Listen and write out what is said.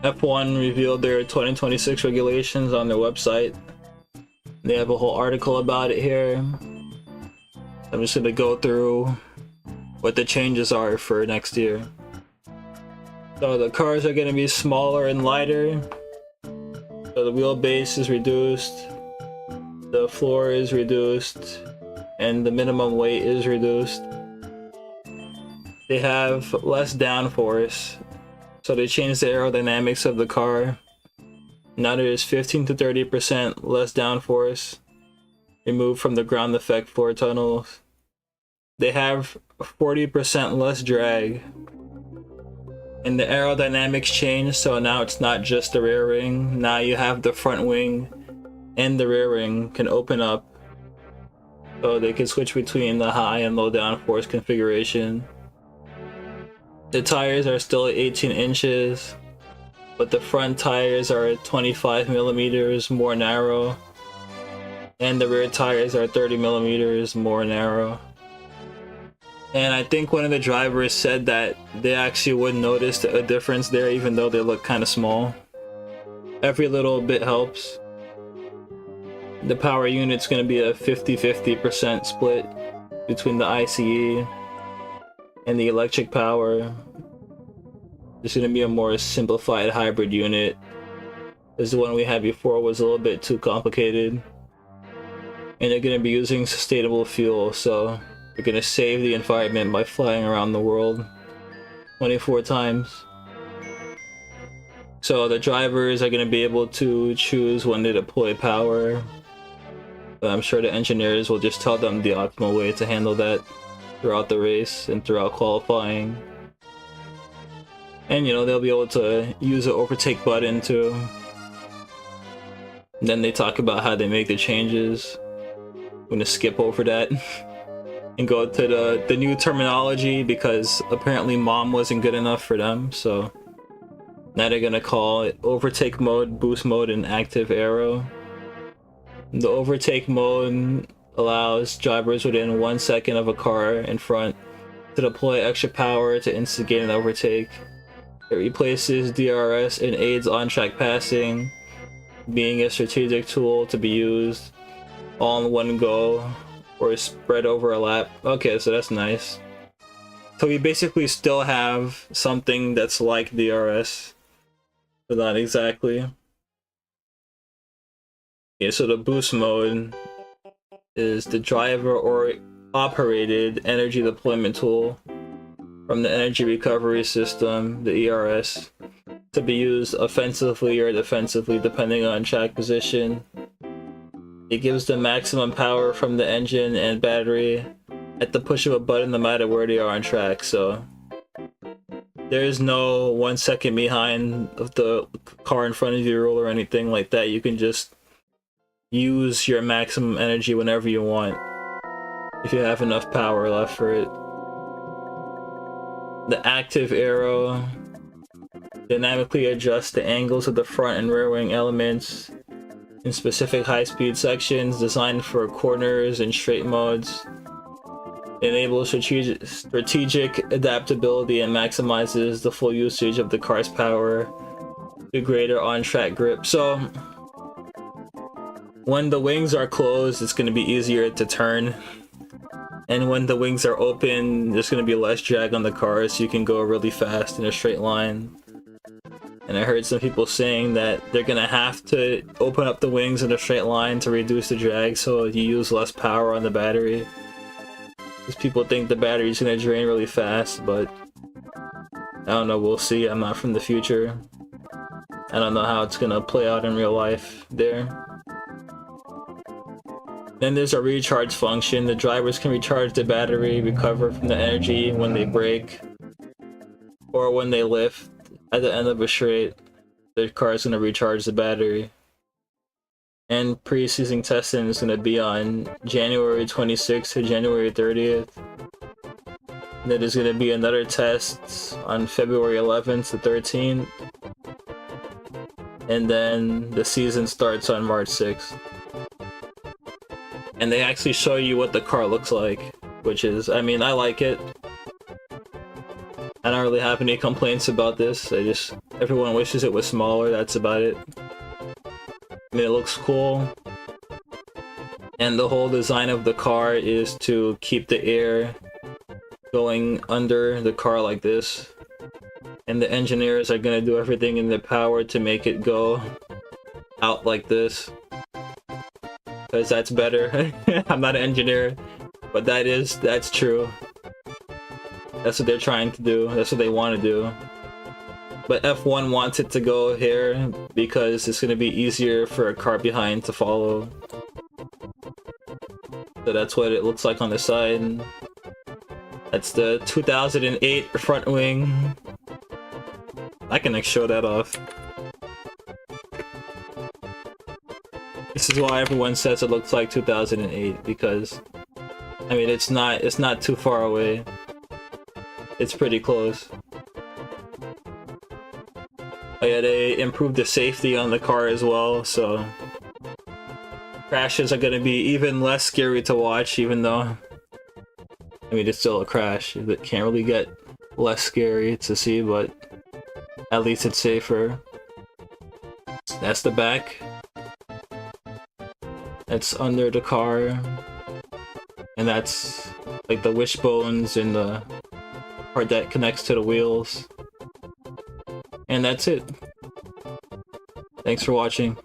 F1 revealed their 2026 regulations on their website. They have a whole article about it here. I'm just gonna go through what the changes are for next year. So the cars are gonna be smaller and lighter. So the wheelbase is reduced, the floor is reduced, and the minimum weight is reduced. They have less downforce, so they changed the aerodynamics of the car. Now there is 15 to 30% less downforce removed from the ground effect floor tunnels. They have 40% less drag. And the aerodynamics changed, so now it's not just the rear wing. Now you have the front wing and the rear wing can open up. So they can switch between the high and low downforce configuration. The tires are still at 18 inches, but the front tires are 25 millimeters more narrow, and the rear tires are 30 millimeters more narrow. And I think one of the drivers said that they actually wouldn't notice a difference there, even though they look kind of small. Every little bit helps. The power unit's going to be a 50-50% split between the ICE and the electric power. It's going to be a more simplified hybrid unit, as the one we had before was a little bit too complicated. And they're going to be using sustainable fuel, so they're going to save the environment by flying around the world 24 times. So the drivers are going to be able to choose when to deploy power. But I'm sure the engineers will just tell them the optimal way to handle that throughout the race and throughout qualifying. And you know, they'll be able to use the overtake button too. And then they talk about how they make the changes. I'm gonna skip over that and go to the new terminology, because apparently mom wasn't good enough for them, so now they're gonna call it overtake mode, boost mode, and active aero. The overtake mode allows drivers within 1 second of a car in front to deploy extra power to instigate an overtake. It replaces DRS and aids on-track passing, being a strategic tool to be used all in one go or spread over a lap. Okay, so that's nice. So we basically still have something that's like DRS, but not exactly. Yeah, so the boost mode is the driver or operated energy deployment tool from the energy recovery system, the ERS, to be used offensively or defensively depending on track position. It gives the maximum power from the engine and battery at the push of a button no matter where they are on track. So there is no 1 second behind of the car in front of you rule or anything like that. You can just use your maximum energy whenever you want, if you have enough power left for it. The active aero dynamically adjusts the angles of the front and rear wing elements in specific high-speed sections designed for corners and straight modes. It enables strategic adaptability and maximizes the full usage of the car's power to greater on-track grip. So when the wings are closed, it's going to be easier to turn. And when the wings are open, there's going to be less drag on the car, so you can go really fast in a straight line. And I heard some people saying that they're going to have to open up the wings in a straight line to reduce the drag, so you use less power on the battery. Because people think the battery is going to drain really fast, but I don't know, we'll see. I'm not from the future. I don't know how it's going to play out in real life there. Then there's a recharge function. The drivers can recharge the battery, recover from the energy when they brake, or when they lift at the end of a straight. The car is going to recharge the battery. And pre-season testing is going to be on January 26th to January 30th. Then there's going to be another test on February 11th to 13th. And then the season starts on March 6th. And they actually show you what the car looks like, which is, I mean, I like it. I don't really have any complaints about this. I Everyone wishes it was smaller, that's about it. I mean, it looks cool. And the whole design of the car is to keep the air going under the car like this. And the engineers are gonna do everything in their power to make it go out like this. Because that's better. I'm not an engineer, but that's true. That's what they're trying to do. That's what they want to do. But F1 wants it to go here because it's gonna be easier for a car behind to follow. So that's what it looks like on the side. That's the 2008 front wing. I can show that off. This is why everyone says it looks like 2008, because I mean it's not too far away. It's pretty close. Oh yeah, they improved the safety on the car as well, so crashes are gonna be even less scary to watch, even though I mean it's still a crash. It can't really get less scary to see, but at least it's safer. That's the back. That's under the car. And that's like the wishbones and the part that connects to the wheels. And that's it. Thanks for watching.